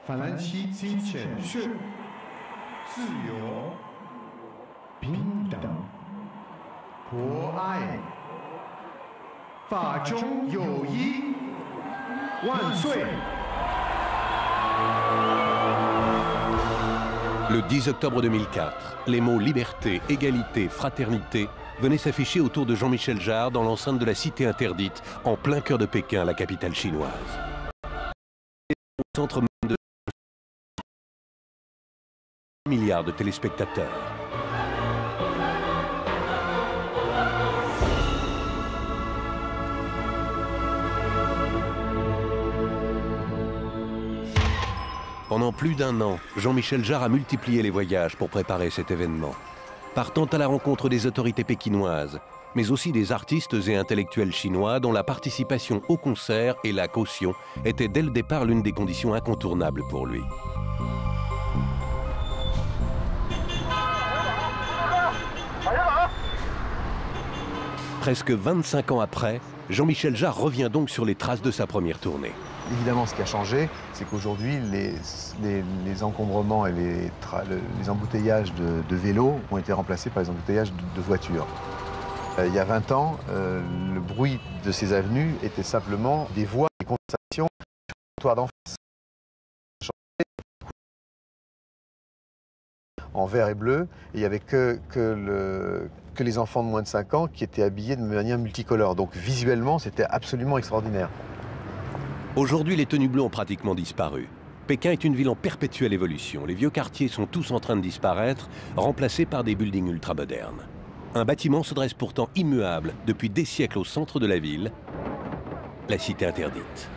法兰西金钱是自由、平等、博爱、法中有一，万岁！ Le 10 octobre 2004, les mots liberté, égalité, fraternité venaient s'afficher autour de Jean-Michel Jarre dans l'enceinte de la Cité interdite, en plein cœur de Pékin, la capitale chinoise. Au centre même de 1 milliard de téléspectateurs. Pendant plus d'1 an, Jean-Michel Jarre a multiplié les voyages pour préparer cet événement. Partant à la rencontre des autorités pékinoises, mais aussi des artistes et intellectuels chinois dont la participation au concert et la caution étaient dès le départ l'une des conditions incontournables pour lui. Presque 25 ans après, Jean-Michel Jarre revient donc sur les traces de sa première tournée. Évidemment, ce qui a changé, c'est qu'aujourd'hui, les encombrements et les embouteillages de vélos ont été remplacés par les embouteillages de voitures. Il y a 20 ans, le bruit de ces avenues était simplement des voix, des conversations sur le trottoir d'en face. En vert et bleu, et il n'y avait que les enfants de moins de 5 ans qui étaient habillés de manière multicolore. Donc visuellement, c'était absolument extraordinaire. Aujourd'hui, les tenues bleues ont pratiquement disparu. Pékin est une ville en perpétuelle évolution. Les vieux quartiers sont tous en train de disparaître, remplacés par des buildings ultramodernes. Un bâtiment se dresse pourtant immuable depuis des siècles au centre de la ville, la Cité interdite.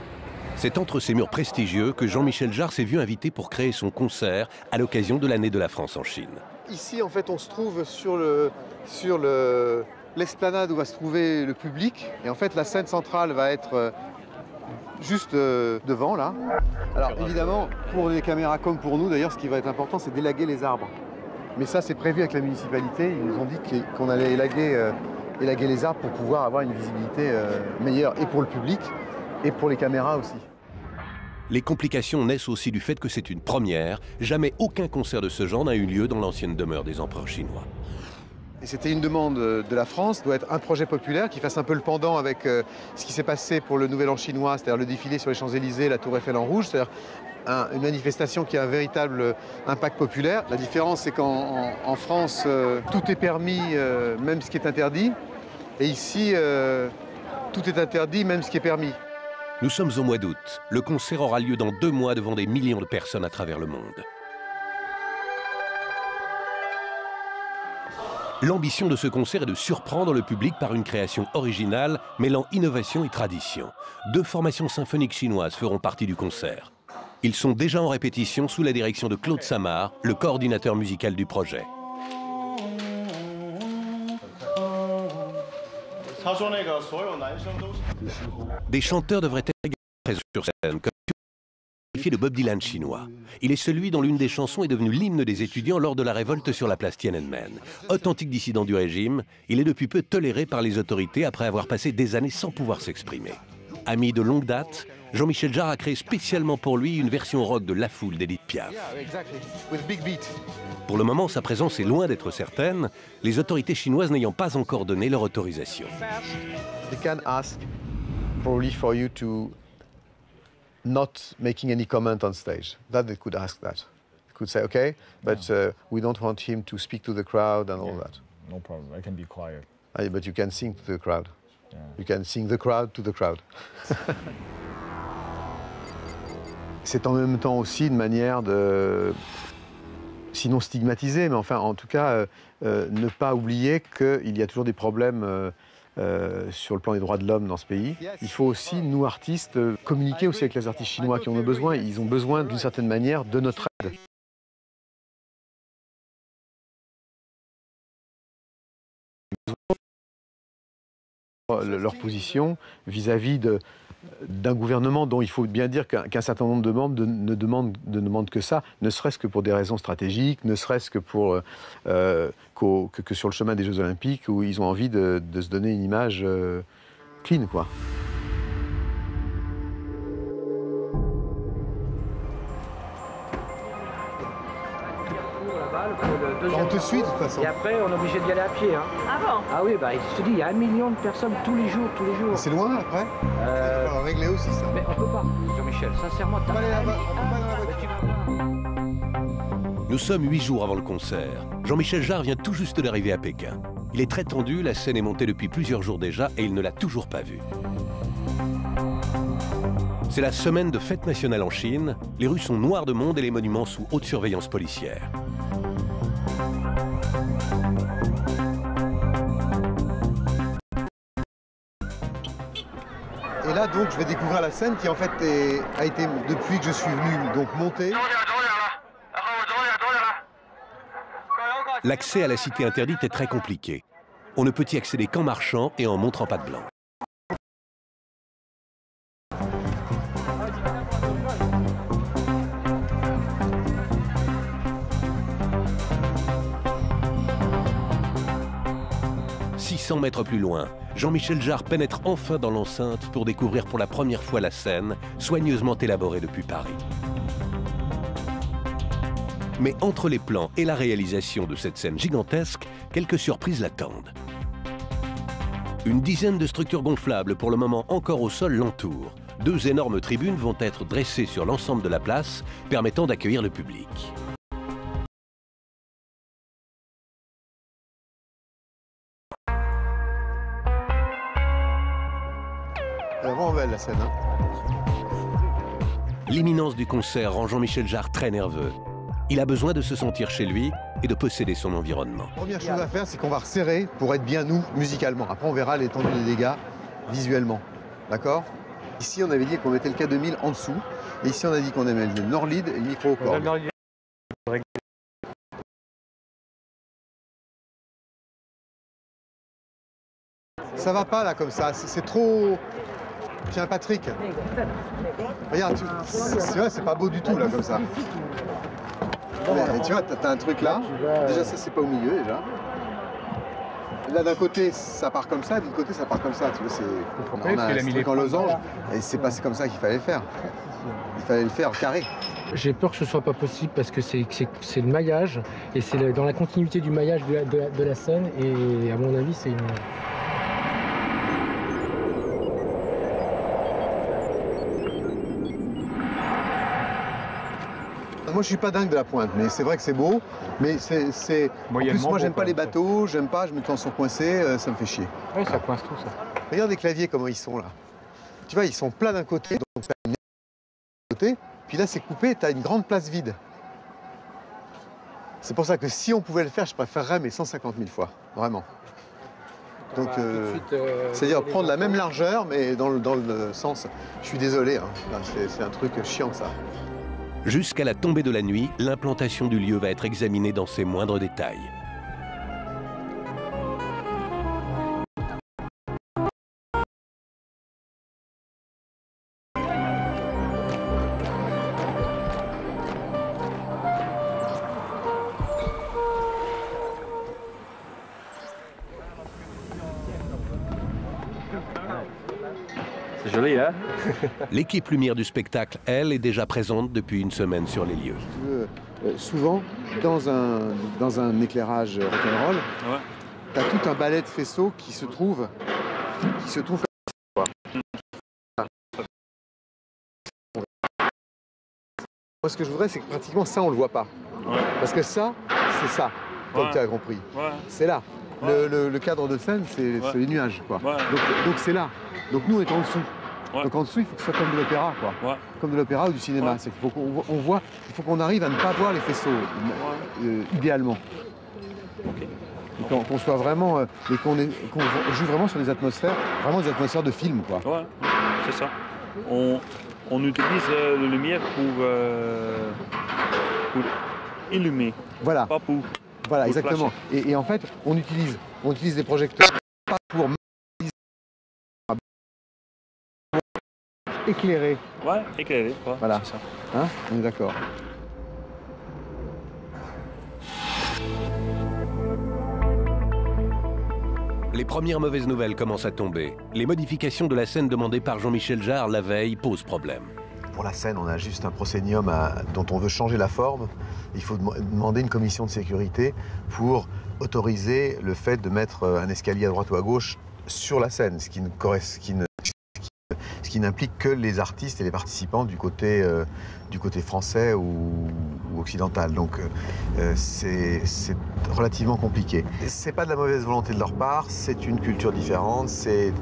C'est entre ces murs prestigieux que Jean-Michel Jarre s'est vu invité pour créer son concert à l'occasion de l'année de la France en Chine. Ici, en fait, on se trouve sur l'esplanade où va se trouver le public. Et en fait, la scène centrale va être juste devant, là. Alors, évidemment, pour les caméras comme pour nous, d'ailleurs, ce qui va être important, c'est d'élaguer les arbres. Mais ça, c'est prévu avec la municipalité. Ils nous ont dit qu'on allait élaguer les arbres pour pouvoir avoir une visibilité meilleure, et pour le public, et pour les caméras aussi. Les complications naissent aussi du fait que c'est une première. Jamais aucun concert de ce genre n'a eu lieu dans l'ancienne demeure des empereurs chinois. Et c'était une demande de la France, doit être un projet populaire qui fasse un peu le pendant avec ce qui s'est passé pour le Nouvel An chinois, c'est-à-dire le défilé sur les Champs-Élysées, la Tour Eiffel en rouge, c'est-à-dire une manifestation qui a un véritable impact populaire. La différence, c'est qu'en France, tout est permis, même ce qui est interdit. Et ici, tout est interdit, même ce qui est permis. Nous sommes au mois d'août. Le concert aura lieu dans 2 mois devant des millions de personnes à travers le monde. L'ambition de ce concert est de surprendre le public par une création originale mêlant innovation et tradition. 2 formations symphoniques chinoises feront partie du concert. Ils sont déjà en répétition sous la direction de Claude Samar, le coordinateur musical du projet. Des chanteurs devraient être présents sur scène, comme le Bob Dylan chinois. Il est celui dont l'une des chansons est devenue l'hymne des étudiants lors de la révolte sur la place Tiananmen. Authentique dissident du régime, il est depuis peu toléré par les autorités après avoir passé des années sans pouvoir s'exprimer. Ami de longue date, Jean-Michel Jarre a créé spécialement pour lui une version rock de La Foule d'Edith Piaf. Pour le moment, sa présence est loin d'être certaine, les autorités chinoises n'ayant pas encore donné leur autorisation. They can ask probably for you to not making any comment on stage. That they could ask that. They could say, okay, but we don't want him to speak to the crowd and all that. No problem, I can be quiet. But you can sing to the crowd. Yeah. You can sing the crowd to the crowd. C'est en même temps aussi une manière de, sinon stigmatiser, mais enfin en tout cas ne pas oublier qu'il y a toujours des problèmes sur le plan des droits de l'homme dans ce pays. Il faut aussi, nous artistes, communiquer aussi avec les artistes chinois qui en ont besoin. Ils ont besoin d'une certaine manière de notre aide. Leur position vis-à-vis d'un gouvernement dont il faut bien dire qu'un certain nombre de membres ne demandent que ça, ne serait-ce que pour des raisons stratégiques, ne serait-ce que pour que sur le chemin des Jeux Olympiques où ils ont envie de se donner une image clean, quoi. deuxième. On te suit de toute façon. Et après, on est obligé d'y aller à pied. Hein. Ah bon? Ah oui, bah, je te dis, il y a 1 million de personnes tous les jours. C'est loin après. Il faut régler aussi ça. Mais on peut pas, Jean-Michel, sincèrement, On va aller là-bas, on va dans la voiture. Tu vas voir. Nous sommes 8 jours avant le concert. Jean-Michel Jarre vient tout juste d'arriver à Pékin. Il est très tendu, la scène est montée depuis plusieurs jours déjà et il ne l'a toujours pas vue. C'est la semaine de fête nationale en Chine. Les rues sont noires de monde et les monuments sous haute surveillance policière. Et là donc je vais découvrir la scène qui en fait a été depuis que je suis venu donc montée. L'accès à la cité interdite est très compliqué. On ne peut y accéder qu'en marchant et en montrant patte blanche. « 600 mètres plus loin, Jean-Michel Jarre pénètre enfin dans l'enceinte pour découvrir pour la première fois la scène, soigneusement élaborée depuis Paris. Mais entre les plans et la réalisation de cette scène gigantesque, quelques surprises l'attendent. Une dizaine de structures gonflables, pour le moment encore au sol, l'entourent. 2 énormes tribunes vont être dressées sur l'ensemble de la place, permettant d'accueillir le public. Elle est vraiment belle la scène. Hein. L'imminence du concert rend Jean-Michel Jarre très nerveux. Il a besoin de se sentir chez lui et de posséder son environnement. La première chose à faire, c'est qu'on va resserrer pour être bien nous musicalement. Après, on verra l'étendue des dégâts visuellement. D'accord? Ici, on avait dit qu'on mettait le K2000 en dessous. Et ici, on a dit qu'on aimait le Norlead et le micro au cordes. Ça va pas là comme ça, c'est trop... Tiens Patrick, regarde, c'est pas beau du tout là comme ça. Mais, tu vois, t'as un truc là, déjà ça c'est pas au milieu déjà. Là d'un côté ça part comme ça, de l'autre côté ça part comme ça, tu vois, on a un truc en losange et c'est passé comme ça qu'il fallait le faire. Il fallait le faire carré. J'ai peur que ce soit pas possible parce que c'est le maillage et c'est dans la continuité du maillage de la scène et à mon avis c'est une... Moi je suis pas dingue de la pointe, mais c'est vrai que c'est beau. Mais c'est... En plus moi j'aime pas les bateaux, j'aime pas, je me sens surcoincé, ça me fait chier. Oui, ça coince tout ça. Regarde les claviers comment ils sont là. Tu vois, ils sont plats d'un côté, donc t'as une côté, puis là c'est coupé, t'as une grande place vide. C'est pour ça que si on pouvait le faire, je préférerais mais 150 000 fois, vraiment. Donc, c'est-à-dire prendre la même largeur, mais dans le sens... Je suis désolé, hein. C'est un truc chiant ça. Jusqu'à la tombée de la nuit, l'implantation du lieu va être examinée dans ses moindres détails. C'est joli, hein? L'équipe lumière du spectacle, elle, est déjà présente depuis une semaine sur les lieux. Souvent, dans un éclairage rock'n'roll, ouais, tu as tout un balai de faisceaux qui se trouve Moi, ce que je voudrais, c'est que pratiquement ça, on le voit pas. Ouais. Parce que ça, c'est ça, comme tu as compris. Ouais. C'est là. Ouais. Le cadre de scène, c'est les nuages, quoi. Ouais. Donc c'est là. Donc nous, on est en dessous. Ouais. Donc en dessous, il faut que ce soit comme de l'opéra, quoi. Ouais. Comme de l'opéra ou du cinéma. Ouais. C'est qu'il faut qu'on voit, il faut qu'on arrive à ne pas voir les faisceaux, idéalement. Okay. Qu'on soit vraiment, et qu'on joue vraiment sur des atmosphères, vraiment des atmosphères de film, quoi. Ouais, c'est ça. On utilise la lumière pour illuminer. Voilà. Pas pour. Voilà, pour exactement. Et en fait, on utilise des projecteurs pas pour éclairer. Ouais, éclairer. Ouais, voilà. C'est ça. Hein, on est d'accord. Les premières mauvaises nouvelles commencent à tomber. Les modifications de la scène demandées par Jean-Michel Jarre la veille posent problème. pour la scène, on a juste un proscénium dont on veut changer la forme. Il faut demander une commission de sécurité pour autoriser le fait de mettre un escalier à droite ou à gauche sur la scène, ce qui n'implique que les artistes et les participants du côté français ou occidental. Donc c'est relativement compliqué. C'est pas de la mauvaise volonté de leur part, c'est une culture différente, c'est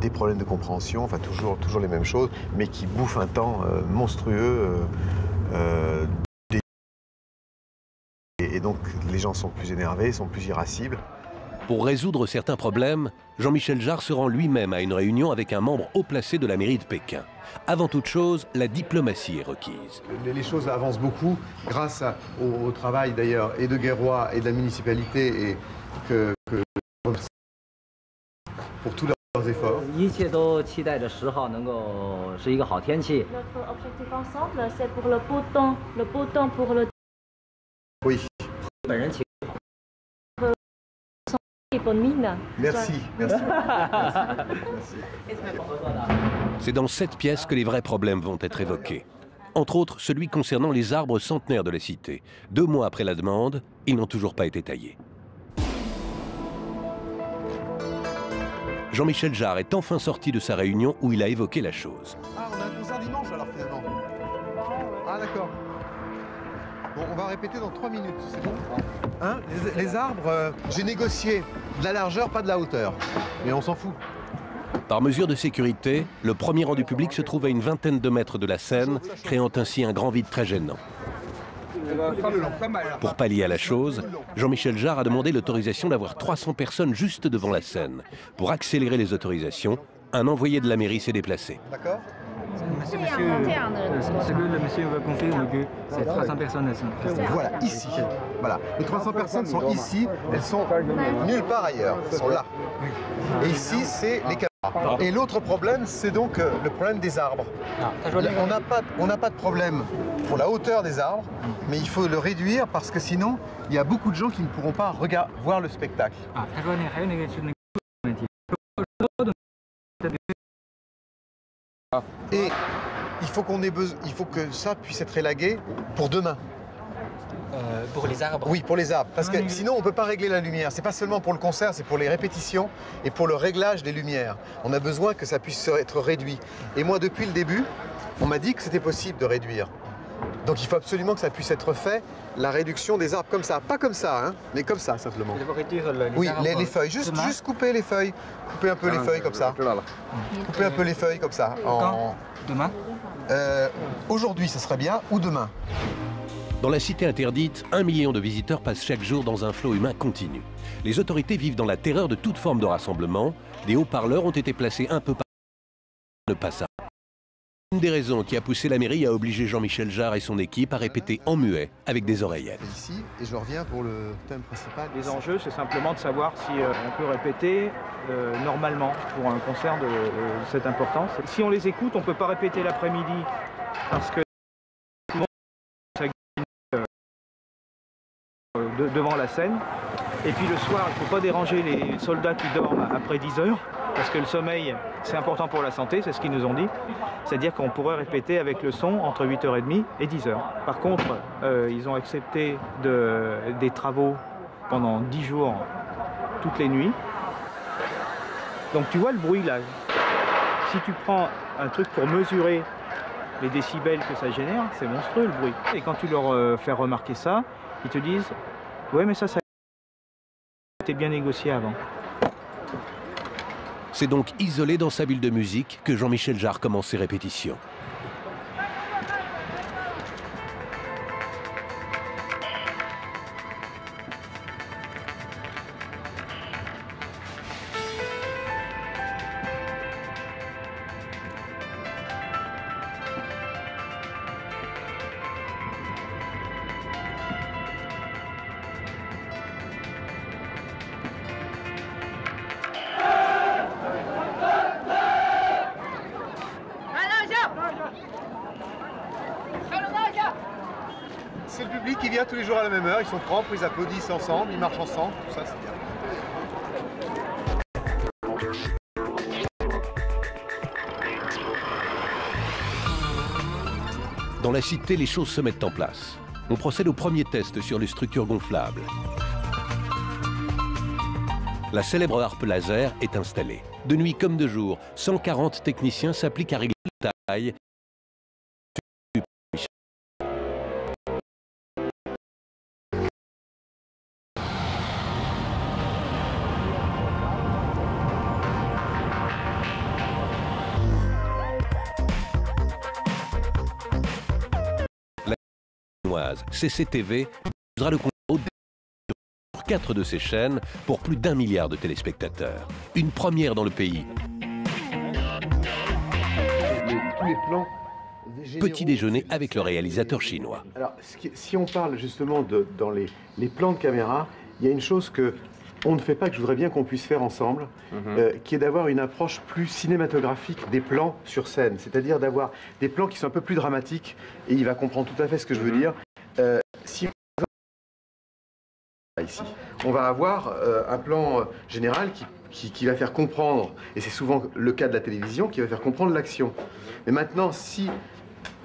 des problèmes de compréhension, enfin toujours les mêmes choses, mais qui bouffent un temps monstrueux. Et donc les gens sont plus énervés, sont plus irascibles. Pour résoudre certains problèmes, Jean-Michel Jarre se rend lui-même à une réunion avec un membre haut placé de la mairie de Pékin. Avant toute chose, la diplomatie est requise. Les choses avancent beaucoup grâce au travail d'ailleurs et de Guerroy et de la municipalité et pour tous leurs efforts. Notre objectif ensemble, c'est pour le beau temps pour le... Oui. Merci. C'est dans cette pièce que les vrais problèmes vont être évoqués. Entre autres, celui concernant les arbres centenaires de la cité. 2 mois après la demande, ils n'ont toujours pas été taillés. Jean-Michel Jarre est enfin sorti de sa réunion où il a évoqué la chose. Ah, on a un concert dimanche alors finalement. Ah d'accord. Bon, on va répéter dans 3 minutes, c'est bon? Hein, les arbres, j'ai négocié de la largeur, pas de la hauteur. Mais on s'en fout. Par mesure de sécurité, le premier rang du public se trouve à une vingtaine de mètres de la scène, créant ainsi un grand vide très gênant. Pour pallier à la chose, Jean-Michel Jarre a demandé l'autorisation d'avoir 300 personnes juste devant la scène. Pour accélérer les autorisations, un envoyé de la mairie s'est déplacé. D'accord? Ce que le monsieur veut confirmer que c'est 300 personnes. Voilà, ici. Voilà. Les 300 personnes sont ici, elles sont nulle part ailleurs, elles sont là. Et ici, c'est les caméras. Et l'autre problème, c'est donc le problème des arbres. On n'a pas de problème pour la hauteur des arbres, mais il faut le réduire parce que sinon, il y a beaucoup de gens qui ne pourront pas voir le spectacle. Et il faut que ça puisse être élagué pour demain. Pour les arbres? Oui, pour les arbres. Parce que sinon, on ne peut pas régler la lumière. C'est pas seulement pour le concert, c'est pour les répétitions et pour le réglage des lumières. On a besoin que ça puisse être réduit. Et moi, depuis le début, on m'a dit que c'était possible de réduire. Donc il faut absolument que ça puisse être fait, la réduction des arbres comme ça. Pas comme ça, hein, mais comme ça, simplement. Oui, les feuilles. Juste couper les feuilles. Couper un peu les feuilles comme ça. Couper un peu les feuilles comme ça. Demain? Aujourd'hui, ça serait bien, ou demain. Dans la cité interdite, 1 million de visiteurs passent chaque jour dans un flot humain continu. Les autorités vivent dans la terreur de toute forme de rassemblement. Des haut-parleurs ont été placés un peu partout. Ne pas ça. Une des raisons qui a poussé la mairie à obliger Jean-Michel Jarre et son équipe à répéter en muet avec des oreillettes. Ici, et je reviens pour le thème principal. Les enjeux, c'est simplement de savoir si on peut répéter normalement pour un concert de cette importance. Si on les écoute, on ne peut pas répéter l'après-midi parce que devant la scène. Et puis le soir, il ne faut pas déranger les soldats qui dorment après 10 heures, parce que le sommeil, c'est important pour la santé, c'est ce qu'ils nous ont dit. C'est-à-dire qu'on pourrait répéter avec le son entre 8h30 et 10h. Par contre, ils ont accepté des travaux pendant 10 jours, toutes les nuits. Donc tu vois le bruit là. Si tu prends un truc pour mesurer les décibels que ça génère, c'est monstrueux le bruit. Et quand tu leur fais remarquer ça, ils te disent « Ouais, mais ça a été bien négocié avant ». C'est donc isolé dans sa bulle de musique que Jean-Michel Jarre commence ses répétitions. C'est le public qui vient tous les jours à la même heure, ils sont propres, ils applaudissent ensemble, ils marchent ensemble, tout ça c'est bien. Dans la cité, les choses se mettent en place. On procède au premier test sur les structures gonflables. La célèbre harpe laser est installée. De nuit comme de jour, 140 techniciens s'appliquent à régler la taille. La chinoise CCTV usera le contrôle sur 4 de ses chaînes pour plus d'1 milliard de téléspectateurs. Une première dans le pays. Tous les plans Petit déjeuner avec le réalisateur chinois. Alors, si on parle justement dans les plans de caméra, il y a une chose que on ne fait pas, que je voudrais bien qu'on puisse faire ensemble, qui est d'avoir une approche plus cinématographique des plans sur scène. C'est-à-dire d'avoir des plans qui sont un peu plus dramatiques, et il va comprendre tout à fait ce que je veux dire. Si ici, on va avoir un plan général qui va faire comprendre, et c'est souvent le cas de la télévision, qui va faire comprendre l'action. Mais maintenant, si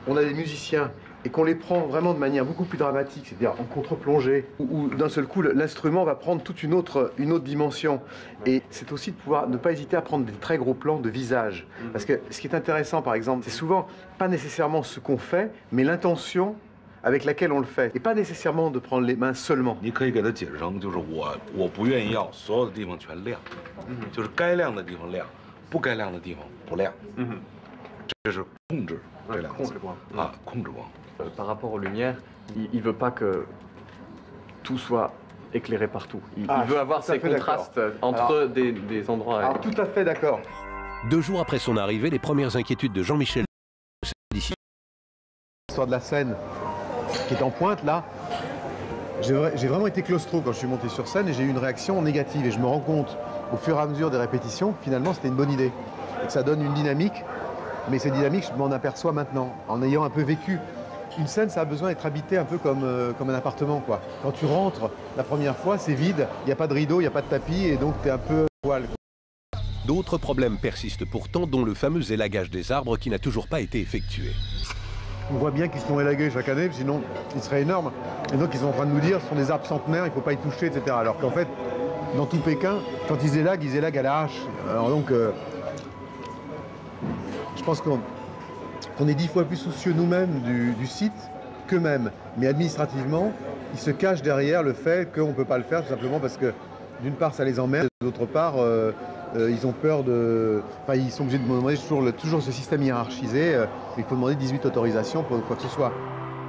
on a des musiciens et qu'on les prend vraiment de manière beaucoup plus dramatique, c'est-à-dire en contre-plongée, où d'un seul coup l'instrument va prendre toute une autre dimension. Et c'est aussi de pouvoir ne pas hésiter à prendre des très gros plans de visage. Parce que ce qui est intéressant, par exemple, c'est souvent pas nécessairement ce qu'on fait, mais l'intention avec laquelle on le fait, et pas nécessairement de prendre les mains seulement. 你可以给他解释成，就是我不愿意要所有的地方全亮，就是该亮的地方亮，不该亮的地方不亮。这是控制这两个字啊，控制光。Par rapport aux lumières, il veut pas que tout soit éclairé partout. Il veut avoir ces contrastes entre des endroits. Alors tout à fait d'accord. 2 jours après son arrivée, les premières inquiétudes de Jean-Michel d'ici. L'histoire de la scène qui est en pointe là, j'ai vraiment été claustro quand je suis monté sur scène et j'ai eu une réaction négative. Et je me rends compte au fur et à mesure des répétitions que finalement c'était une bonne idée. Et que ça donne une dynamique, mais cette dynamique je m'en aperçois maintenant, en ayant un peu vécu. Une scène, ça a besoin d'être habité un peu comme un appartement, quoi. Quand tu rentres la première fois, c'est vide, il n'y a pas de rideau, il n'y a pas de tapis, et donc tu es un peu poil. D'autres problèmes persistent pourtant, dont le fameux élagage des arbres qui n'a toujours pas été effectué. On voit bien qu'ils sont élagués chaque année, sinon ils seraient énormes. Et donc ils sont en train de nous dire, ce sont des arbres centenaires, il ne faut pas y toucher, etc. Alors qu'en fait, dans tout Pékin, quand ils élaguent à la hache. Alors donc, je pense qu'on est 10 fois plus soucieux nous-mêmes du site qu'eux-mêmes. Mais administrativement, ils se cachent derrière le fait qu'on ne peut pas le faire, tout simplement parce que d'une part ça les emmerde, d'autre part ils ont peur de... Enfin, ils sont obligés de demander toujours ce système hiérarchisé. Il faut demander 18 autorisations pour quoi que ce soit.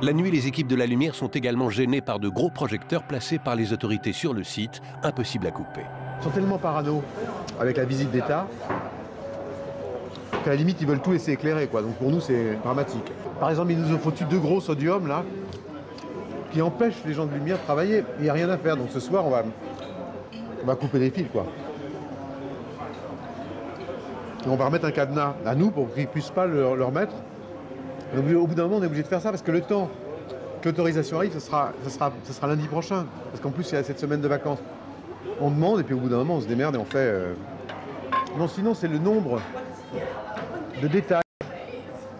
La nuit, les équipes de la lumière sont également gênées par de gros projecteurs placés par les autorités sur le site, impossible à couper. Ils sont tellement parano avec la visite d'État qu'à la limite ils veulent tout laisser éclairer, quoi. Donc pour nous c'est dramatique. Par exemple, il nous ont foutu 2 gros sodiums là qui empêchent les gens de lumière de travailler. Il n'y a rien à faire. Donc ce soir on va couper des fils, quoi. Et on va remettre un cadenas à nous pour qu'ils ne puissent pas le remettre. Et au bout d'un moment on est obligé de faire ça parce que le temps que l'autorisation arrive, ce sera lundi prochain. Parce qu'en plus il y a cette semaine de vacances. On demande et puis au bout d'un moment on se démerde et on fait... Non, sinon c'est le nombre de détails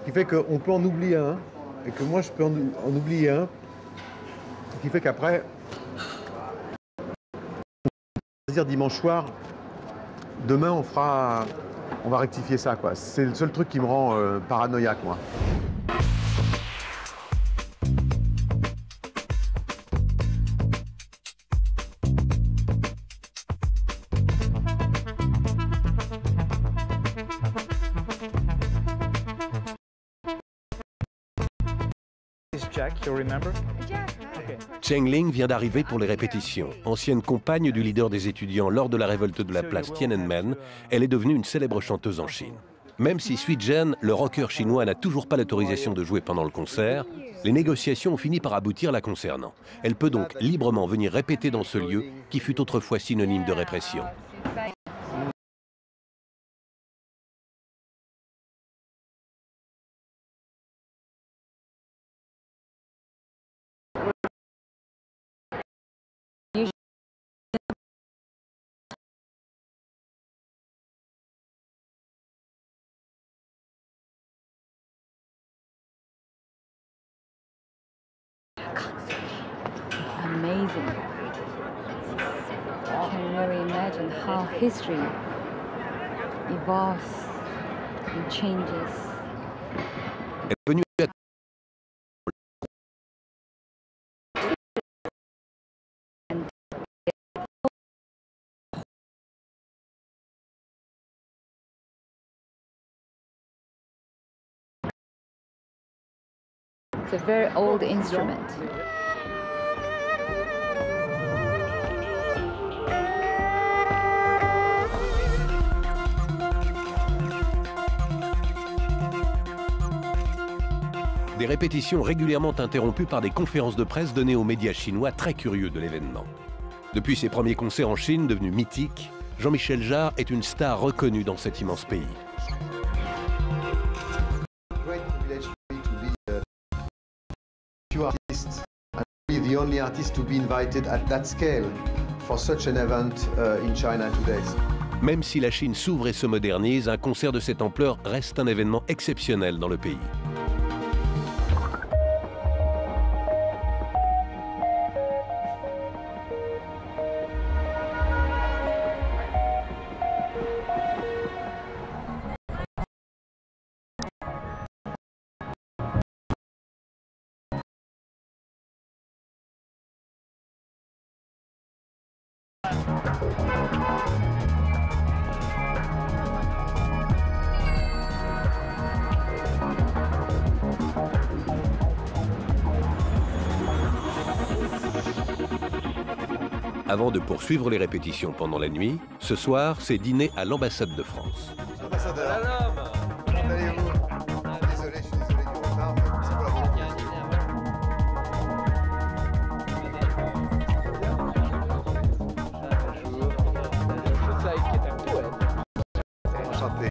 qui fait qu'on peut en oublier un et que moi je peux en oublier un, qui fait qu'après on va dire dimanche soir, demain on va rectifier ça, quoi. C'est le seul truc qui me rend paranoïaque, moi. Jack, you remember? Cheng Ling vient d'arriver pour les répétitions. Ancienne compagne du leader des étudiants lors de la révolte de la place Tiananmen, elle est devenue une célèbre chanteuse en Chine. Même si Sui Zhen, le rocker chinois, n'a toujours pas l'autorisation de jouer pendant le concert, les négociations ont fini par aboutir la concernant. Elle peut donc librement venir répéter dans ce lieu qui fut autrefois synonyme de répression. amazing. I can really imagine how history evolves and changes. Elle est venue à It's a very old instrument. Des répétitions régulièrement interrompues par des conférences de presse données aux médias chinois très curieux de l'événement. Depuis ses premiers concerts en Chine, devenus mythiques, Jean-Michel Jarre est une star reconnue dans cet immense pays. The only artist to be invited at that scale for such an event in China today. Même si la Chine s'ouvre et se modernise, un concert de cette ampleur reste un événement exceptionnel dans le pays. Avant de poursuivre les répétitions pendant la nuit, ce soir, c'est dîner à l'ambassade de France. Ambassadeur, comment allez-vous? Désolé, je suis désolé du retard, mais c'est pour la Enchanté.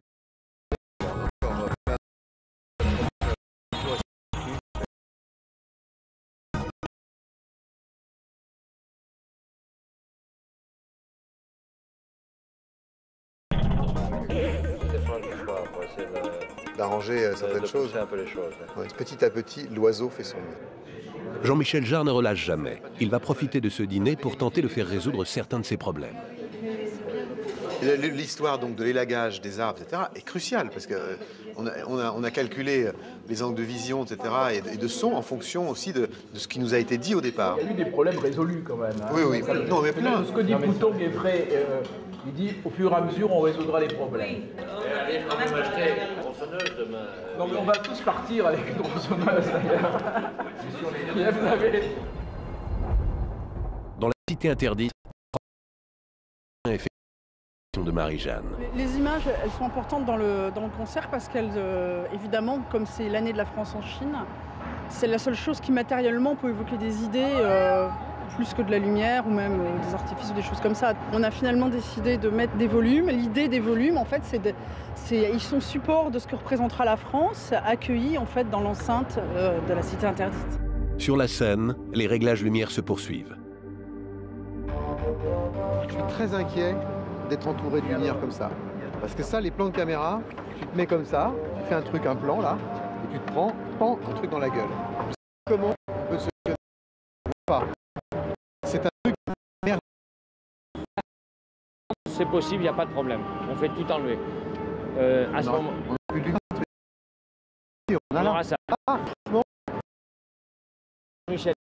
D'arranger certaines choses. Un peu les choses. Ouais, petit à petit, l'oiseau fait son nid. Jean-Michel Jarre ne relâche jamais. Il va profiter de ce dîner pour tenter de faire résoudre certains de ses problèmes. L'histoire donc de l'élagage des arbres, etc., est cruciale parce qu'on a calculé les angles de vision, etc., et de son en fonction aussi de ce qui nous a été dit au départ. Il y a eu des problèmes résolus quand même. Hein. Oui, oui. Non, mais plein. Ce que dit Poutong est vrai. Il dit au fur et à mesure on résoudra les problèmes. Allez quand même acheter une tronçonneuse demain. Non mais on va tous partir avec une tronçonneuse d'ailleurs. Vous avez... Dans la cité interdite, de Marie-Jeanne. Les images, elles sont importantes dans le concert parce qu'elles, évidemment, comme c'est l'année de la France en Chine, c'est la seule chose qui matériellement peut évoquer des idées plus que de la lumière ou même des artifices ou des choses comme ça. On a finalement décidé de mettre des volumes. L'idée des volumes, en fait, ils sont support de ce que représentera la France, accueillis en fait dans l'enceinte de la cité interdite. Sur la scène, les réglages lumière se poursuivent. Je suis très inquiet d'être entouré de lumière comme ça. Parce que ça, les plans de caméra, tu te mets comme ça, tu fais un plan là, et tu te prends, un truc dans la gueule. Comment on peut se pas. C'est un truc merde. C'est possible, il n'y a pas de problème. On fait tout enlever. À ce moment... On a plus de lumière. On a aura ça. Ah, franchement. Michel.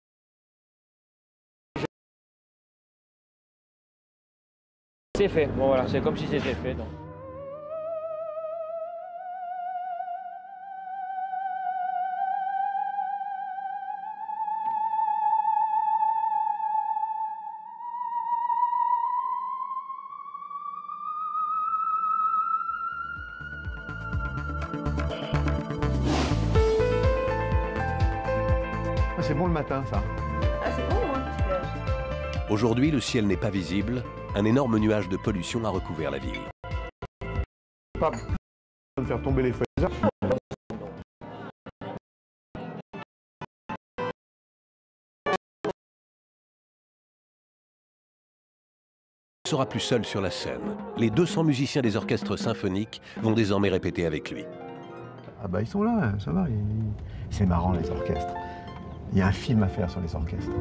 C'est fait. Bon voilà, c'est comme si c'était fait. Donc. C'est bon le matin, ça. Ah, c'est bon, hein, Aujourd'hui, le ciel n'est pas visible. Un énorme nuage de pollution a recouvert la ville. Pas de faire tomber les feuilles. Il ne sera plus seul sur la scène. Les 200 musiciens des orchestres symphoniques vont désormais répéter avec lui. Ah bah ils sont là, ça va. C'est marrant les orchestres. Il y a un film à faire sur les orchestres.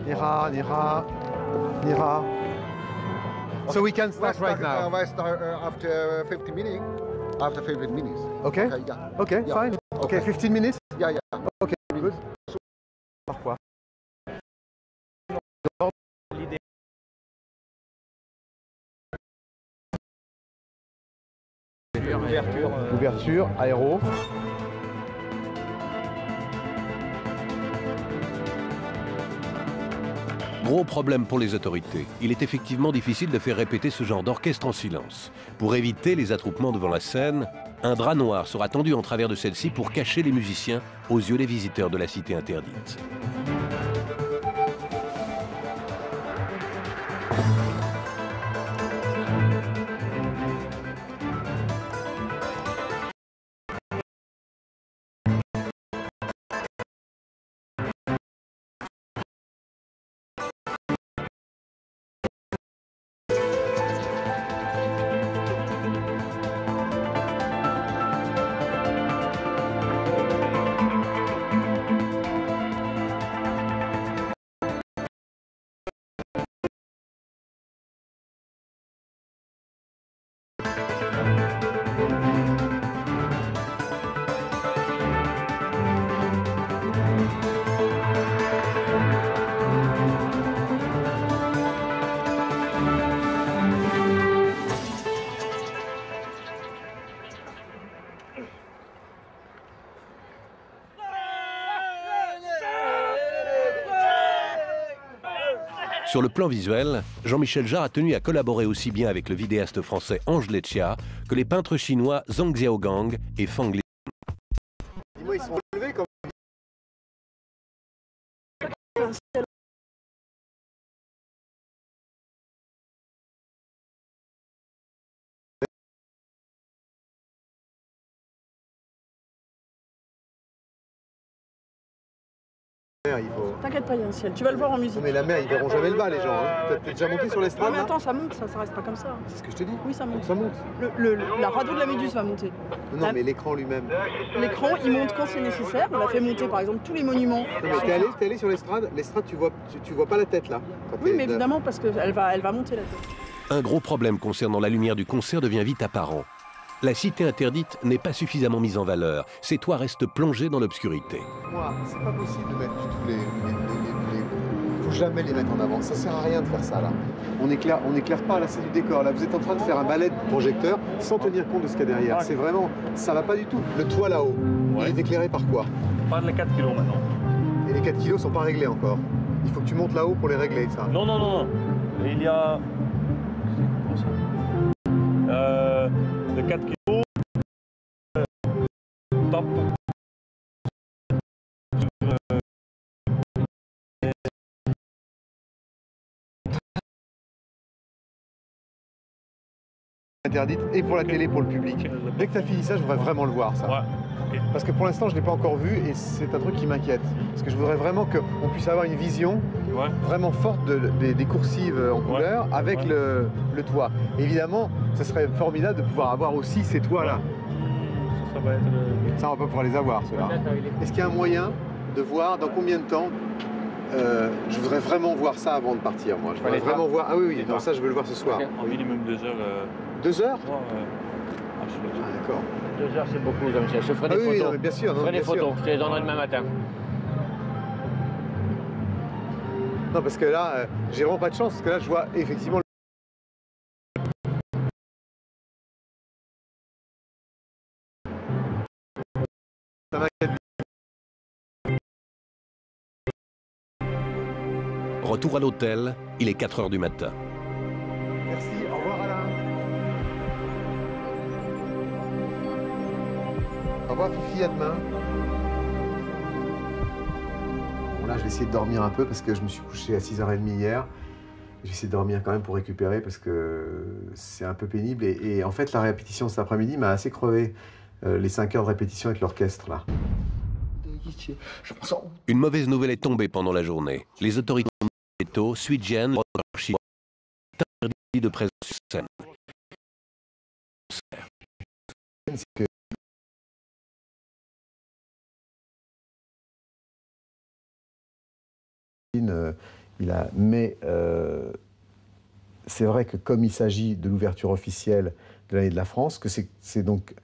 Nira, Nira, Nira. So we can start right now. I start after 50 minutes. After 15 minutes. Okay. Yeah. Okay, Yeah. fine. Okay, 15 minutes. Yeah, yeah. Okay, good. Par quoi? Ouverture, aéro. Gros problème pour les autorités. Il est effectivement difficile de faire répéter ce genre d'orchestre en silence. Pour éviter les attroupements devant la scène, un drap noir sera tendu en travers de celle-ci pour cacher les musiciens aux yeux des visiteurs de la cité interdite. Sur le plan visuel, Jean-Michel Jarre a tenu à collaborer aussi bien avec le vidéaste français Ange Leccia que les peintres chinois Zhang Xiaogang et Fang Li. Dis-moi, ils sont relevés comme... T'inquiète pas, il y a un ciel. Tu vas le voir en musique. Non mais la mer, ils verront jamais le bas, les gens. Hein. T'es déjà monté sur l'estrade? Non mais attends, ça monte, ça reste pas comme ça. C'est ce que je te dis. Oui, ça monte. Ça monte. La radeau de la Méduse va monter. Non, mais l'écran lui-même. L'écran, il monte quand c'est nécessaire. On a fait monter par exemple tous les monuments. Non, mais t'es allé sur l'estrade. L'estrade, tu vois pas la tête là. Oui, mais évidemment, parce qu'elle va monter la tête. Un gros problème concernant la lumière du concert devient vite apparent. La cité interdite n'est pas suffisamment mise en valeur. Ses toits restent plongés dans l'obscurité. Moi, c'est pas possible de mettre du tout les... Faut jamais les mettre en avant. Ça sert à rien de faire ça là. On n'éclaire pas là, c'est du décor. Là, vous êtes en train de faire un ballet de projecteur sans tenir compte de ce qu'il y a derrière. C'est vraiment, ça va pas du tout. Le toit là-haut, il est éclairé par quoi? Par les 4 kilos maintenant. Et les 4 kilos sont pas réglés encore. Il faut que tu montes là-haut pour les régler, ça. Non, non, non, non. Il y a de 4 kilos top. Interdite et pour la télé, pour le public. Dès que tu as fini ça, je voudrais vraiment le voir, ça. Ouais. Okay. Parce que pour l'instant, je ne l'ai pas encore vu et c'est un truc qui m'inquiète. Parce que je voudrais vraiment qu'on puisse avoir une vision vraiment forte des coursives en couleur avec le toit. Évidemment, ce serait formidable de pouvoir avoir aussi ces toits-là. Ça, on va pas pouvoir les avoir, ceux-là. Est-ce qu'il y a un moyen de voir dans combien de temps je voudrais vraiment voir ça avant de partir, moi. Je voudrais vraiment voir... Ah oui, oui, non, ça, je veux le voir ce soir. En minimum 2 heures. 2 heures? Absolument. Ah, d'accord. 2 heures, c'est beaucoup, Jean-Michel. Je ferai des photos. Oui, non, mais bien sûr. Je ferai des photos. Je te les donnerai demain matin. Non, parce que là, j'ai vraiment pas de chance. Parce que là, je vois effectivement... Ça m'inquiète. Retour à l'hôtel, il est 4 heures du matin. Merci, au revoir Alain. Au revoir Fifi, à demain. Bon là, je vais essayer de dormir un peu parce que je me suis couché à 6h30 hier. Je vais essayer de dormir quand même pour récupérer parce que c'est un peu pénible. Et en fait, la répétition cet après-midi m'a assez crevé. Les 5 heures de répétition avec l'orchestre là. Une mauvaise nouvelle est tombée pendant la journée. Les autorités Suijian interdit de présence sur scène. C'est que Mais c'est vrai que comme il s'agit de l'ouverture officielle de l'année de la France, que c'est donc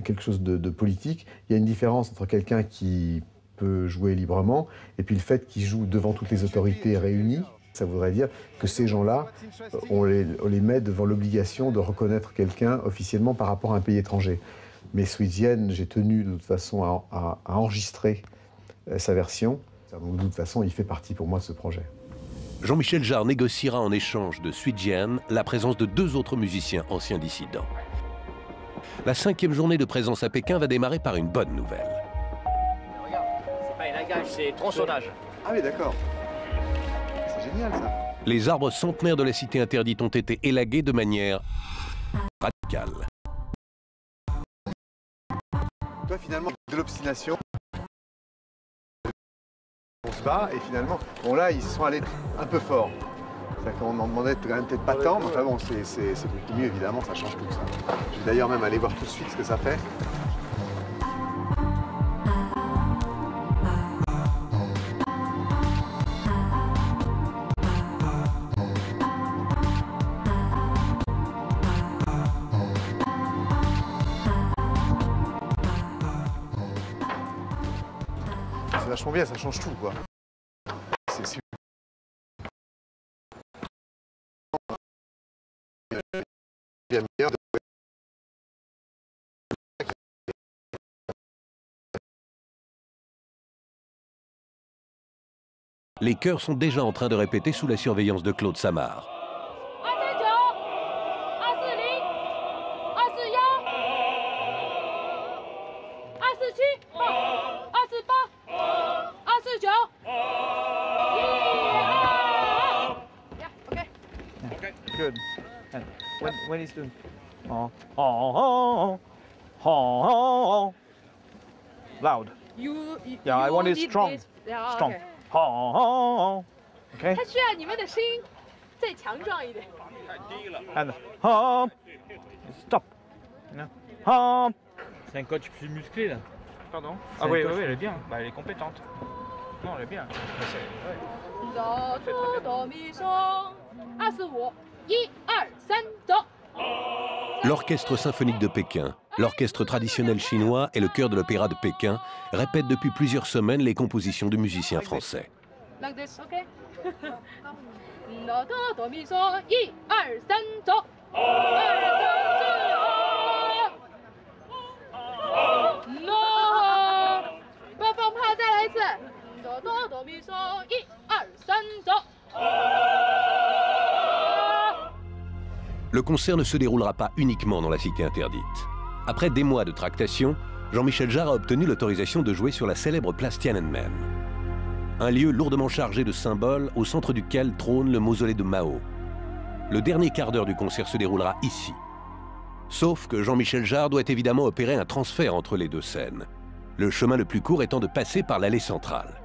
quelque chose de politique, il y a une différence entre quelqu'un qui peut jouer librement et puis le fait qu'il joue devant toutes les autorités réunies. Ça voudrait dire que ces gens-là, on les met devant l'obligation de reconnaître quelqu'un officiellement par rapport à un pays étranger. Mais Sweezienne, j'ai tenu de toute façon à enregistrer sa version. Donc, de toute façon, il fait partie pour moi de ce projet. Jean-Michel Jarre négociera en échange de Sweezienne la présence de 2 autres musiciens anciens dissidents. La 5e journée de présence à Pékin va démarrer par une bonne nouvelle. Regarde, c'est pas élagage, c'est tronçonnage. Ah oui, d'accord. C'est génial, ça. Les arbres centenaires de la cité interdite ont été élagués de manière radicale. Toi, finalement, de l'obstination, on se bat et finalement, bon là, ils sont allés un peu fort. C'est-à-dire qu'on en demandait quand même peut-être pas tant, mais enfin bon, c'est beaucoup mieux, évidemment, ça change tout ça. Je vais d'ailleurs même aller voir tout de suite ce que ça fait. C'est vachement bien, ça change tout, quoi. C'est super. Bien meilleur de... Les chœurs sont déjà en train de répéter sous la surveillance de Claude Samar. Good. And when he's doing loud. Yeah, I want it strong. Strong. Okay. 它需要你们的声音再强壮一点。 And stop. C'est un coach plus musclé là. Pardon. Ah oui, oui, elle est bien. Bah, elle est compétente. Non, elle est bien. L'orchestre symphonique de Pékin, l'orchestre traditionnel chinois et le chœur de l'opéra de Pékin répètent depuis plusieurs semaines les compositions de musiciens français. Like this, okay? Le concert ne se déroulera pas uniquement dans la cité interdite. Après des mois de tractation, Jean-Michel Jarre a obtenu l'autorisation de jouer sur la célèbre place Tiananmen. Un lieu lourdement chargé de symboles au centre duquel trône le mausolée de Mao. Le dernier quart d'heure du concert se déroulera ici. Sauf que Jean-Michel Jarre doit évidemment opérer un transfert entre les 2 scènes. Le chemin le plus court étant de passer par l'allée centrale.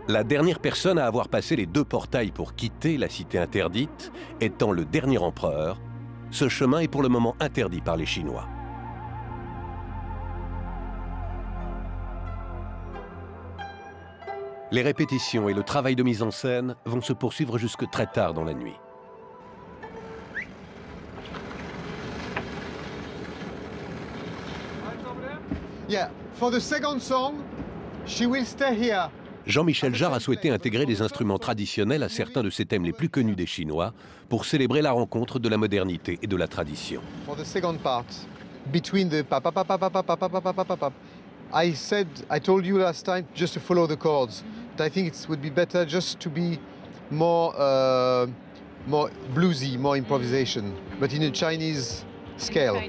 La dernière personne à avoir passé les 2 portails pour quitter la cité interdite étant le dernier empereur, ce chemin est pour le moment interdit par les Chinois. Les répétitions et le travail de mise en scène vont se poursuivre jusque très tard dans la nuit. Yeah, for the second song, she will stay here. Jean-Michel Jarre a souhaité intégrer des instruments traditionnels à certains de ses thèmes les plus connus des Chinois pour célébrer la rencontre de la modernité et de la tradition. For the second part, between the pa pa pa pa pa pa pa pa pa pa pa pa, I told you last time just to follow the chords. But I think it would be better just to be more bluesy, more improvisation, but in a Chinese scale.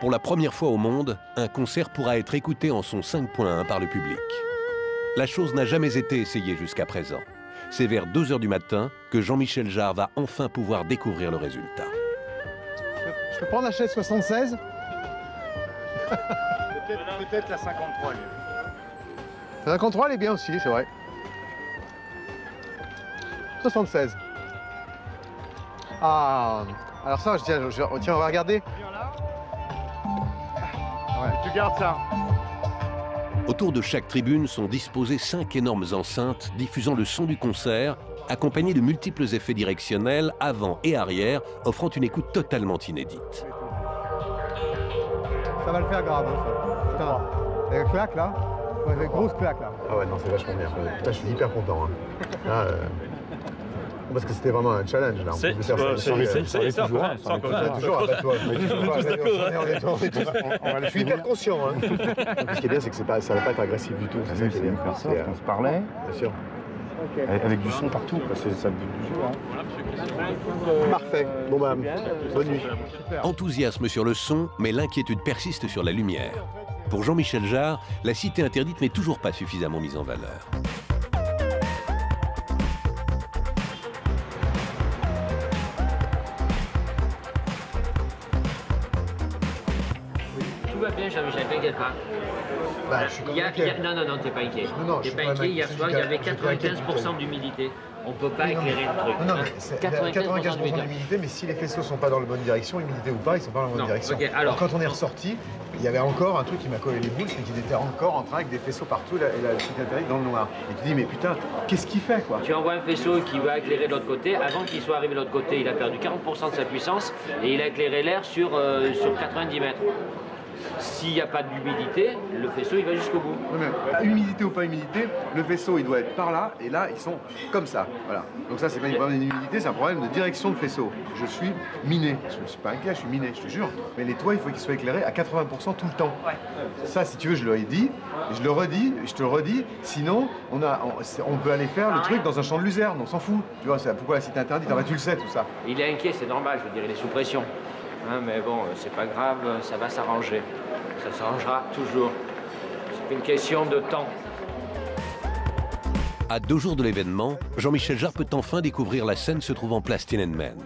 Pour la première fois au monde, un concert pourra être écouté en son 5.1 par le public. La chose n'a jamais été essayée jusqu'à présent. C'est vers 2 h du matin que Jean-Michel Jarre va enfin pouvoir découvrir le résultat. Je peux prendre la chaise 76 ? Peut-être la 53, lui. La 53, elle est bien aussi, c'est vrai. 76. Ah, alors ça, tiens, on va regarder. Ouais. Tu gardes ça. Autour de chaque tribune sont disposées 5 énormes enceintes diffusant le son du concert, accompagnées de multiples effets directionnels avant et arrière, offrant une écoute totalement inédite. Ça va le faire grave, hein, ça. Putain, avec claque là, avec grosse claque là. Ah ouais, non, c'est vachement bien. Putain, je suis hyper content. Hein. Là, parce que c'était vraiment un challenge là. C'est toujours. Je suis hyper conscient. Hein. Ce qui est bien, c'est que ça va pas être agressif du tout. C'est ça qui est bien. On se parlait. Bien sûr. Avec du son partout, c'est ça le but du jeu. Parfait. Bon bah, bonne nuit. Enthousiasme sur le son, mais l'inquiétude persiste sur la lumière. Pour Jean-Michel Jarre, la cité interdite n'est toujours pas suffisamment mise en valeur. Tout va bien, Jean-Michel, t'inquiète pas. Bah, je suis non, t'es pas inquiet. T'es pas inquiet, hier soir, il y avait 95% d'humidité. On ne peut pas éclairer le truc. Non, mais c'est 95% d'humidité, mais si les faisceaux ne sont pas dans la bonne direction, humidité ou pas, ils ne sont pas dans la bonne direction. Okay, alors, quand on est ressorti, il y avait encore un truc qui m'a collé les boules, c'est qu'il était encore en train avec des faisceaux partout et la cité interdite dans le noir. Et tu dis, mais putain, qu'est-ce qu'il fait quoi? Tu envoies un faisceau qui va éclairer de l'autre côté. Avant qu'il soit arrivé de l'autre côté, il a perdu 40% de sa puissance et il a éclairé l'air sur 90 mètres. S'il n'y a pas d'humidité, le faisceau il va jusqu'au bout. Oui, mais humidité ou pas humidité, le faisceau il doit être par là et là ils sont comme ça. Voilà. Donc ça c'est pas un problème d'humidité, c'est un problème de direction de faisceau. Je suis miné. Je ne suis pas inquiet, je suis miné, je te jure. Mais les toits il faut qu'ils soient éclairés à 80% tout le temps. Ouais. Ça si tu veux je l'ai dit, je le redis, je te le redis. Sinon on peut aller faire le truc dans un champ de luzerne, on s'en fout. Tu vois, pourquoi la cité interdite? Ah bah tu le sais tout ça. Il est inquiet, c'est normal, je veux dire, il est sous pression. Hein, mais bon, c'est pas grave, ça va s'arranger. Ça s'arrangera toujours. C'est une question de temps. À 2 jours de l'événement, Jean-Michel Jarre peut enfin découvrir la scène se trouvant place Tiananmen.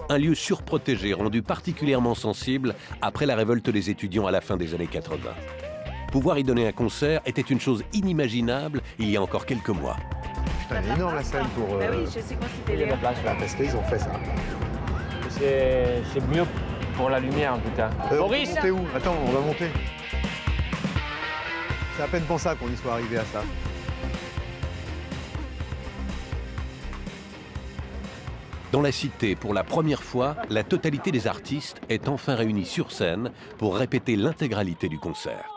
Un lieu surprotégé rendu particulièrement sensible après la révolte des étudiants à la fin des années 80. Pouvoir y donner un concert était une chose inimaginable il y a encore quelques mois. Putain, elle est énorme la scène pour... Bah oui, je sais quoi c'était Léon. Parce qu'ils ont fait ça. C'est mieux pour la lumière en tout cas. Boris, on monter où? Attends, on va monter. C'est à peine pensable qu'on y soit arrivé à ça. Dans la cité, pour la première fois, la totalité des artistes est enfin réunie sur scène pour répéter l'intégralité du concert.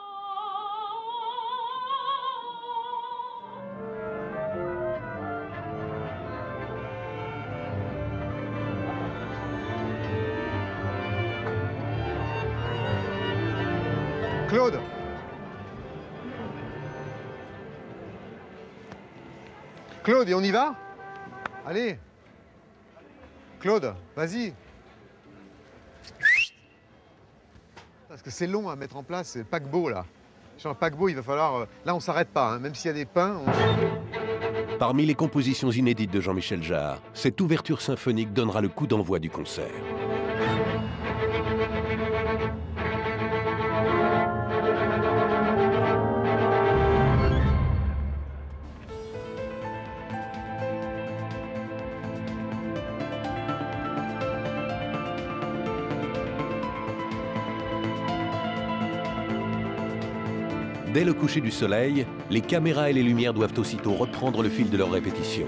Claude. Claude, et on y va? Allez. Claude, vas-y. Parce que c'est long à mettre en place, c'est le paquebot là. Sur un paquebot, il va falloir... Là, on s'arrête pas, hein. Même s'il y a des pins... Parmi les compositions inédites de Jean-Michel Jarre, cette ouverture symphonique donnera le coup d'envoi du concert. Dès le coucher du soleil, les caméras et les lumières doivent aussitôt reprendre le fil de leur répétition.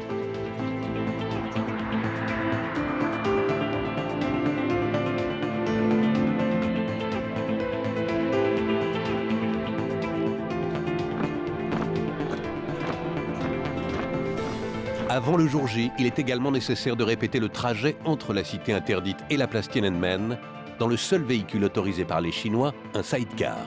Avant le jour J, il est également nécessaire de répéter le trajet entre la cité interdite et la place Tiananmen dans le seul véhicule autorisé par les Chinois, un sidecar.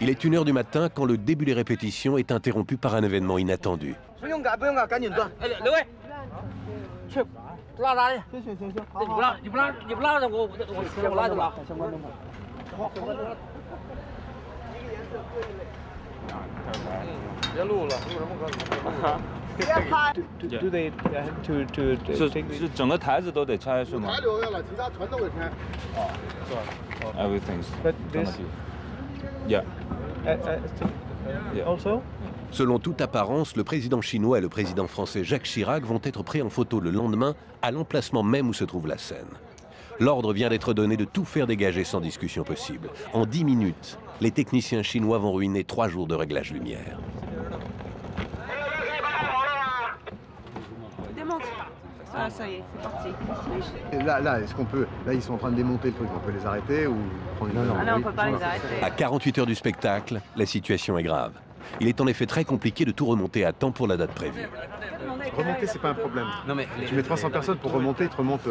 Il est 1h du matin quand le début des répétitions est interrompu par un événement inattendu. Selon toute apparence, le président chinois et le président français Jacques Chirac vont être pris en photo le lendemain à l'emplacement même où se trouve la scène. L'ordre vient d'être donné de tout faire dégager sans discussion possible. En 10 minutes, les techniciens chinois vont ruiner 3 jours de réglage lumière. Ah, ça y est, c'est parti. Et là, est-ce qu'on peut... Là, ils sont en train de démonter le truc. On peut les arrêter ou prendre une... Ah non, on ne peut pas les arrêter. À 48 heures du spectacle, la situation est grave. Il est en effet très compliqué de tout remonter à temps pour la date prévue. Remonter, c'est pas un problème. Non, mais tu mets 300 personnes pour remonter, ils te remontent...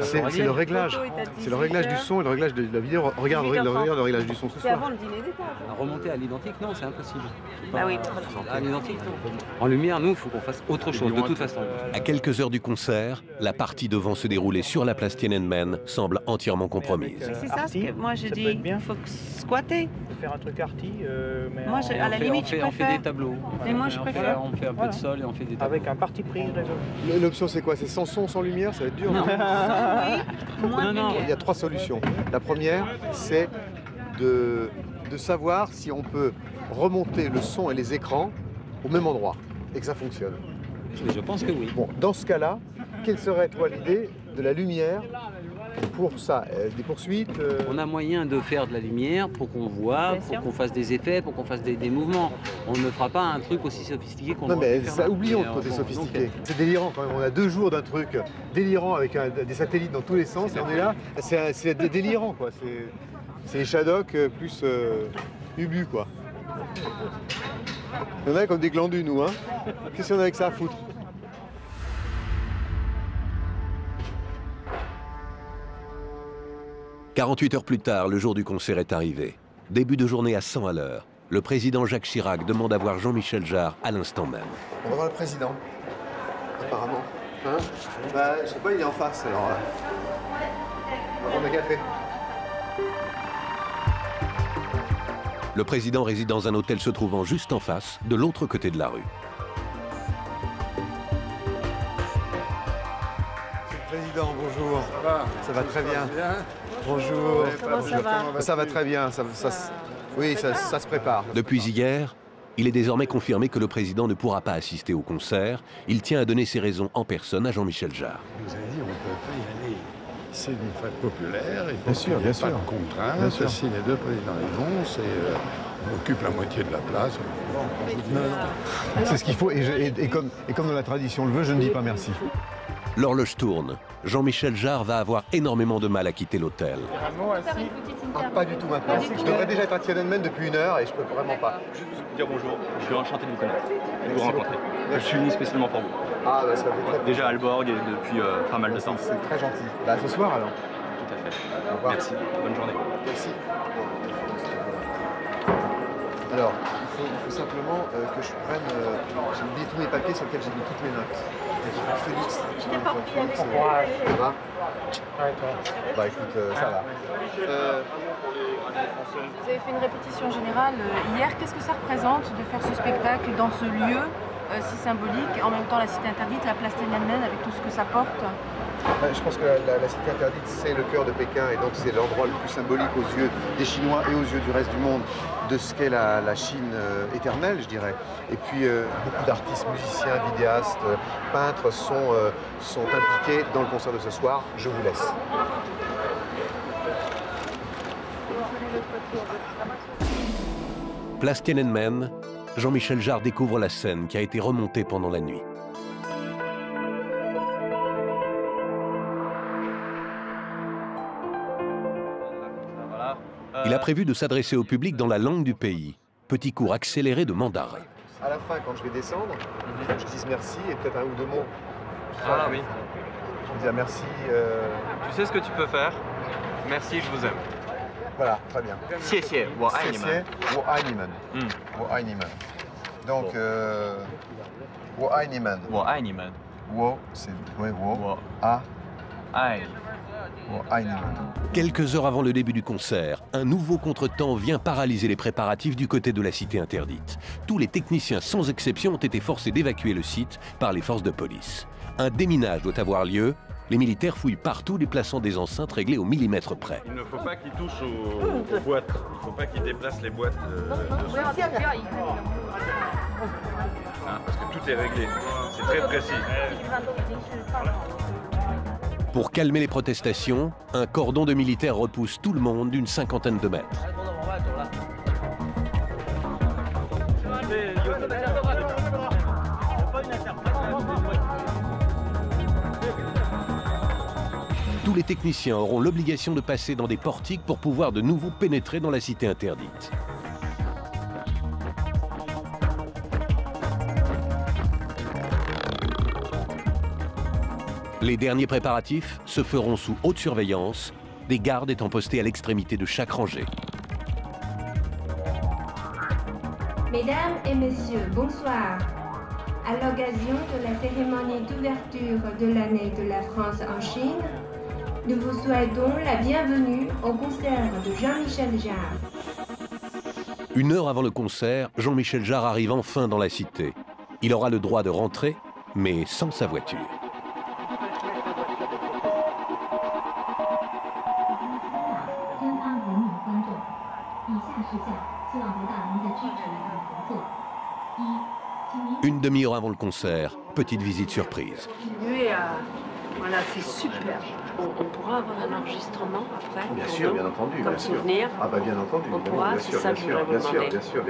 c'est le réglage. C'est le réglage du son et le réglage de la vidéo. Regarde le réglage du son ce soir. C'est avant le dîner d'étage. Remonter à l'identique, non, c'est impossible. Ah oui. À l'identique, non. En lumière, nous, il faut qu'on fasse autre chose, de toute façon. À quelques heures du concert, la partie devant se dérouler sur la place Tiananmen semble entièrement compromise. C'est ça ce que moi je dis, il faut squatter. Faire un truc arty, mais moi, à la limite, je préfère. On fait des tableaux. Mais moi, je préfère. On fait un peu de sol et on fait des tableaux. Avec un parti pris. L'option, c'est quoi? C'est sans son, sans lumière? Ça va être dur, non? Non. Il y a 3 solutions. La première, c'est de savoir si on peut remonter le son et les écrans au même endroit et que ça fonctionne. Je pense que oui. Bon, dans ce cas-là, quelle serait, toi, l'idée de la lumière pour ça? Des poursuites On a moyen de faire de la lumière pour qu'on voit, pour qu'on fasse des effets, pour qu'on fasse des mouvements. On ne fera pas un truc aussi sophistiqué qu'on Non, mais faire. oublions le côté sophistiqué. C'est délirant quand même. On a 2 jours d'un truc délirant avec des satellites dans tous les sens et on est là. C'est délirant, quoi. C'est les Shadok plus Ubu, quoi. Il y en a comme des glandus, nous, hein. Qu'est-ce qu'on a avec ça à foutre? « 48 heures plus tard, le jour du concert est arrivé. Début de journée à 100 à l'heure. Le président Jacques Chirac demande à voir Jean-Michel Jarre à l'instant même. On va voir le président, apparemment. Hein? Bah, je sais pas, il est en face, alors... on va prendre un café. Le président réside dans un hôtel se trouvant juste en face, de l'autre côté de la rue. Président, bonjour. Ça va très bien. Bonjour. Comment ça va? Ça va très bien. Oui, ça se prépare. Depuis hier, il est désormais confirmé que le président ne pourra pas assister au concert. Il tient à donner ses raisons en personne à Jean-Michel Jarre. Vous avez dit, on ne peut pas y aller. C'est une fête populaire, il faut bien sûr, pas de contraintes. Si les 2 présidents y vont, on occupe la moitié de la place. C'est ce qu'il faut. Et comme dans la tradition le veut, je ne dis pas merci. L'horloge tourne. Jean-Michel Jarre va avoir énormément de mal à quitter l'hôtel. Pas du tout maintenant. Je devrais déjà être à Tiananmen depuis 1 heure et je peux vraiment pas. Juste vous dire bonjour. Je suis enchanté de vous connaître, de vous rencontrer. Je suis venu spécialement pour vous. Ah bah ça fait très plaisir. Déjà à Aalborg depuis pas mal de temps. C'est très gentil. Bah ce soir alors. Tout à fait. Merci. Bonne journée. Merci. Alors, il faut simplement que je prenne... j'ai oublié tous mes papiers sur lesquels j'ai mis toutes mes notes. Félix, ça va? Bah écoute, ça va. Vous avez fait une répétition générale hier. Qu'est-ce que ça représente de faire ce spectacle dans ce lieu si symbolique, en même temps la cité interdite, la place Tiananmen, avec tout ce que ça porte? Je pense que la cité interdite, c'est le cœur de Pékin et donc c'est l'endroit le plus symbolique aux yeux des Chinois et aux yeux du reste du monde de ce qu'est la Chine éternelle, je dirais. Et puis beaucoup d'artistes, musiciens, vidéastes, peintres sont impliqués dans le concert de ce soir. Je vous laisse. Place Tiananmen, Jean-Michel Jarre découvre la scène qui a été remontée pendant la nuit. Il a prévu de s'adresser au public dans la langue du pays. Petit cours accéléré de mandarin. À la fin, quand je vais descendre, je dis merci et peut-être 1 ou 2 mots. Ah oui. Je dis merci. Tu sais ce que tu peux faire? Merci, je vous aime. Voilà, très bien. 谢谢，我爱你们。我爱你们。我爱你们。Donc, 我爱你们。我爱你们。我c'est ouais, 我爱。Quelques heures avant le début du concert, un nouveau contretemps vient paralyser les préparatifs du côté de la cité interdite. Tous les techniciens, sans exception, ont été forcés d'évacuer le site par les forces de police. Un déminage doit avoir lieu. Les militaires fouillent partout, déplaçant des enceintes réglées au millimètre près. Il ne faut pas qu'ils touchent aux boîtes. Il ne faut pas qu'ils déplacent les boîtes parce que tout est réglé. C'est très précis. Pour calmer les protestations, un cordon de militaires repousse tout le monde d'une cinquantaine de mètres. Tous les techniciens auront l'obligation de passer dans des portiques pour pouvoir de nouveau pénétrer dans la cité interdite. Les derniers préparatifs se feront sous haute surveillance, des gardes étant postés à l'extrémité de chaque rangée. Mesdames et messieurs, bonsoir. À l'occasion de la cérémonie d'ouverture de l'année de la France en Chine, nous vous souhaitons la bienvenue au concert de Jean-Michel Jarre. Une heure avant le concert, Jean-Michel Jarre arrive enfin dans la cité. Il aura le droit de rentrer, mais sans sa voiture. Une demi-heure avant le concert, petite visite surprise. Voilà, c'est super. On pourra avoir un enregistrement après? Bien sûr, bien entendu. Comme souvenir? Ah bah bien entendu. On pourra, c'est ça que je voudrais vous demander. Bien sûr,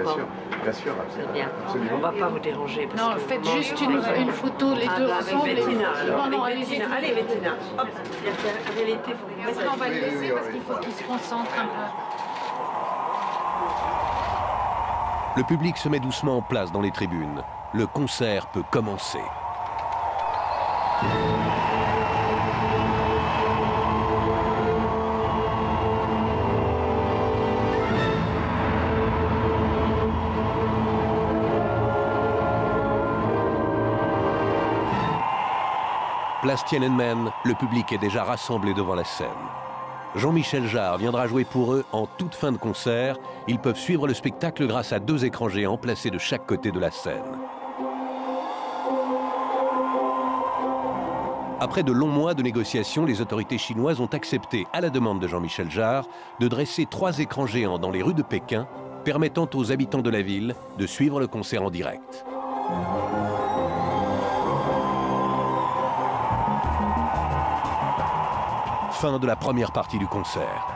C'est bien. On ne va pas vous déranger. Parce non, que faites juste une photo, les deux ensemble. Avec Bettina. Allez, Bettina. Allez, Bettina. Hop. En réalité, il faut que vous on va le laisser parce qu'il faut qu'il se concentre un peu. Le public se met doucement en place dans les tribunes. Le concert peut commencer. Place Tiananmen, le public est déjà rassemblé devant la scène. Jean-Michel Jarre viendra jouer pour eux en toute fin de concert. Ils peuvent suivre le spectacle grâce à 2 écrans géants placés de chaque côté de la scène. Après de longs mois de négociations, les autorités chinoises ont accepté, à la demande de Jean-Michel Jarre, de dresser 3 écrans géants dans les rues de Pékin, permettant aux habitants de la ville de suivre le concert en direct. Fin de la première partie du concert.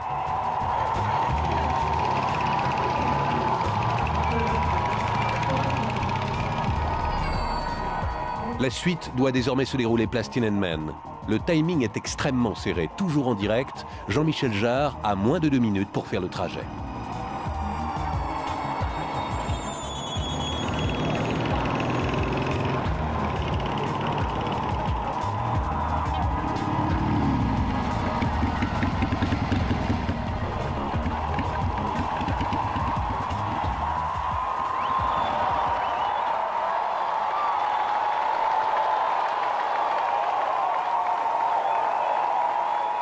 La suite doit désormais se dérouler place Tiananmen. Le timing est extrêmement serré, toujours en direct. Jean-Michel Jarre a moins de 2 minutes pour faire le trajet.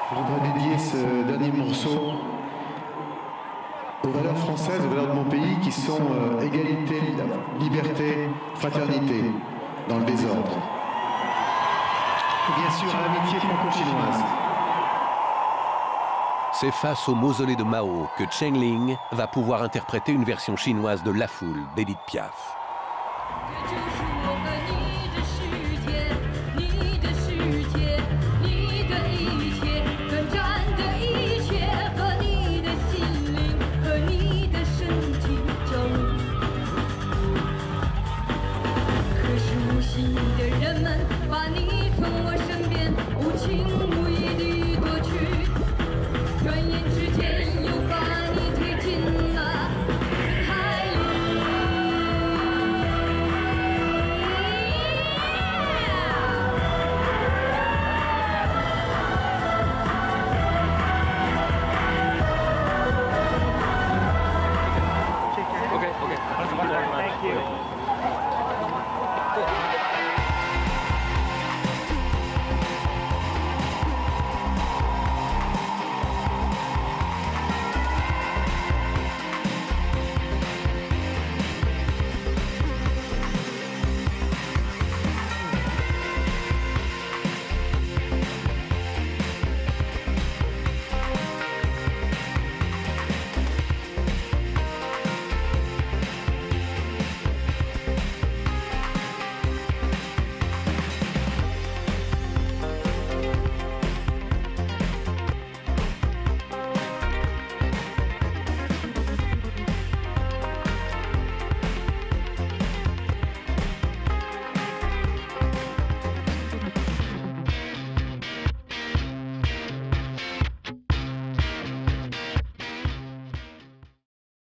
Je voudrais dédier ce dernier morceau aux valeurs françaises, aux valeurs de mon pays qui sont égalité, liberté, fraternité dans le désordre. Et bien sûr, l'amitié franco-chinoise. C'est face au mausolée de Mao que Cheng Ling va pouvoir interpréter une version chinoise de La Foule d'Edith Piaf.